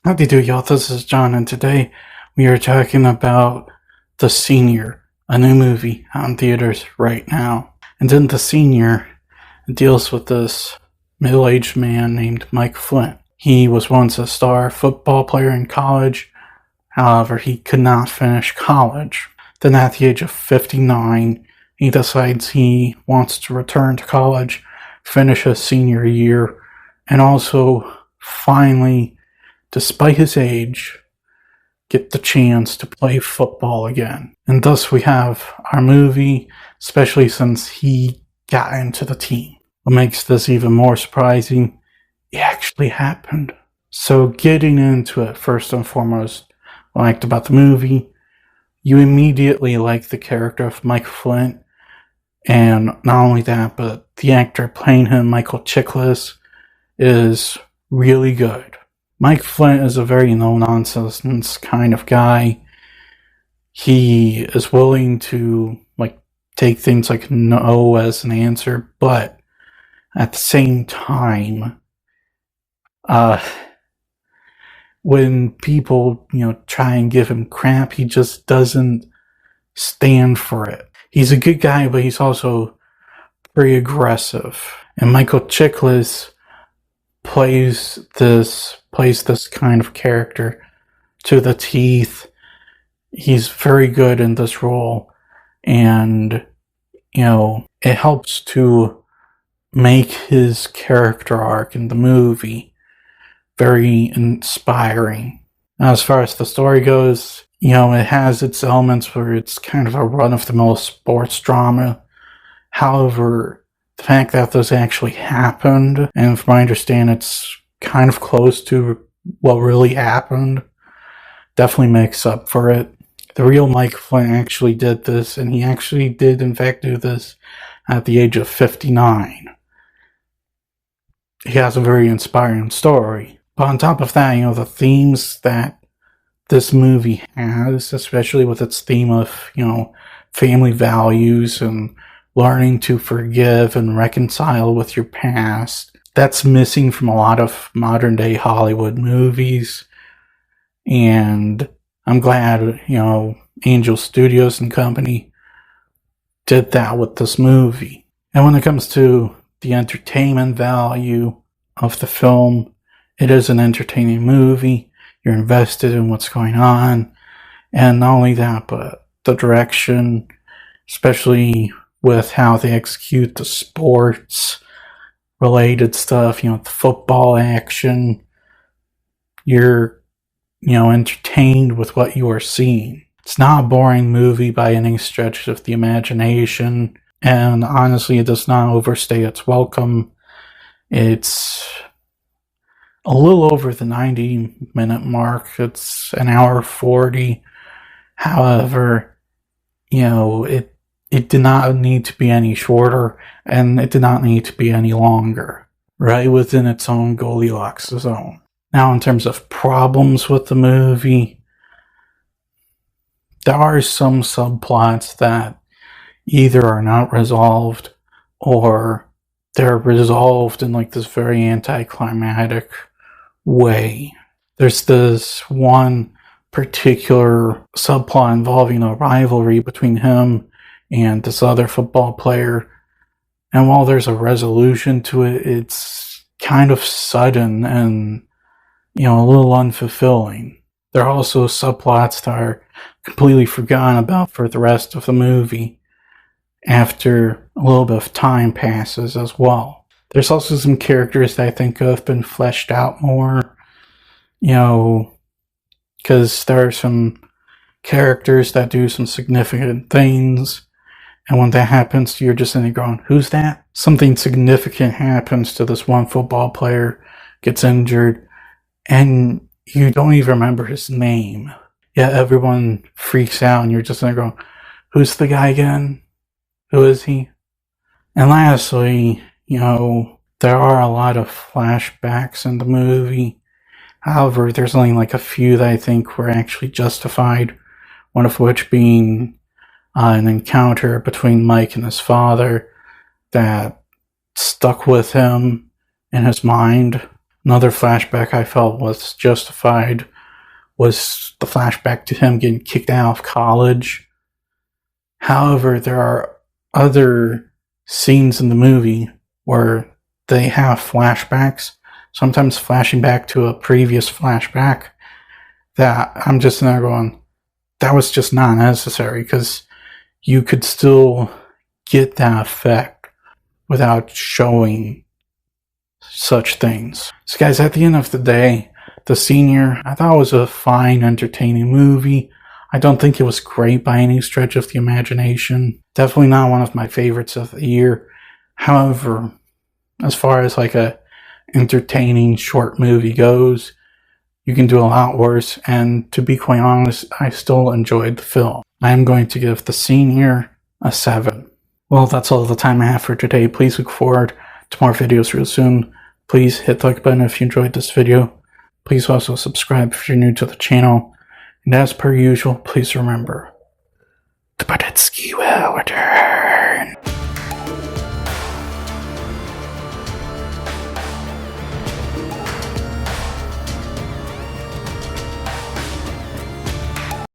Howdy do, y'all. This is John, and today we are talking about The Senior, a new movie out in theaters right now. And in The Senior, it deals with this middle-aged man named Mike Flint. He was once a star football player in college. However, he could not finish college. Then at the age of 59, he decides he wants to return to college, finish his senior year, and also finally, despite his age, get the chance to play football again. And thus we have our movie, especially since he got into the team. What makes this even more surprising, it actually happened. So getting into it, first and foremost, what I liked about the movie, you immediately like the character of Mike Flint. And not only that, but the actor playing him, Michael Chiklis, is really good. Mike Flint is a very no-nonsense kind of guy. He is willing to take things like no as an answer, but at the same time, when people try and give him crap, he just doesn't stand for it. He's a good guy, but he's also pretty aggressive. And Michael Chiklis plays this kind of character to the teeth. He's very good in this role, and it helps to make his character arc in the movie very inspiring. Now, as far as the story goes, it has its elements where it's kind of a run-of-the-mill sports drama. However, the fact that this actually happened, and from my understanding it's kind of close to what really happened, definitely makes up for it. The real Mike Flint actually did this, and he actually did in fact do this at the age of 59. He has a very inspiring story. But on top of that, the themes that this movie has, especially with its theme of, family values and learning to forgive and reconcile with your past, that's missing from a lot of modern day Hollywood movies. And I'm glad, Angel Studios and company did that with this movie. And when it comes to the entertainment value of the film, it is an entertaining movie. You're invested in what's going on. And not only that, but the direction, especially with how they execute the sports related stuff, the football action. You're, entertained with what you are seeing. It's not a boring movie by any stretch of the imagination, and honestly, it does not overstay its welcome. It's a little over the 90-minute mark. It's an hour 40. However, it did not need to be any shorter, and it did not need to be any longer. Right within its own Goldilocks zone. Now, in terms of problems with the movie, there are some subplots that either are not resolved, or they're resolved in this very anticlimactic way. There's this one particular subplot involving a rivalry between him and this other football player, and while there's a resolution to it, it's kind of sudden and a little unfulfilling. There are also subplots that are completely forgotten about for the rest of the movie after a little bit of time passes as well. There's also some characters that I think have been fleshed out more, because there are some characters that do some significant things, and when that happens, you're just sitting there going, who's that? Something significant happens to this one football player, gets injured, and you don't even remember his name. Yet everyone freaks out, and you're just sitting there going, who's the guy again? Who is he? And lastly, there are a lot of flashbacks in the movie. However, there's only a few that I think were actually justified, one of which being an encounter between Mike and his father that stuck with him in his mind. Another flashback I felt was justified was the flashback to him getting kicked out of college. However, there are other scenes in the movie where they have flashbacks, sometimes flashing back to a previous flashback, that I'm just there going, that was just not necessary, because you could still get that effect without showing such things. So guys, at the end of the day, The Senior, I thought was a fine, entertaining movie. I don't think it was great by any stretch of the imagination. Definitely not one of my favorites of the year. However, as far as like a entertaining short movie goes, you can do a lot worse, and to be quite honest, I still enjoyed the film. I am going to give The Senior a 7. Well, that's all the time I have for today. Please look forward to more videos real soon. Please hit the like button if you enjoyed this video. Please also subscribe if you're new to the channel. And as per usual, please remember to put it ski well return.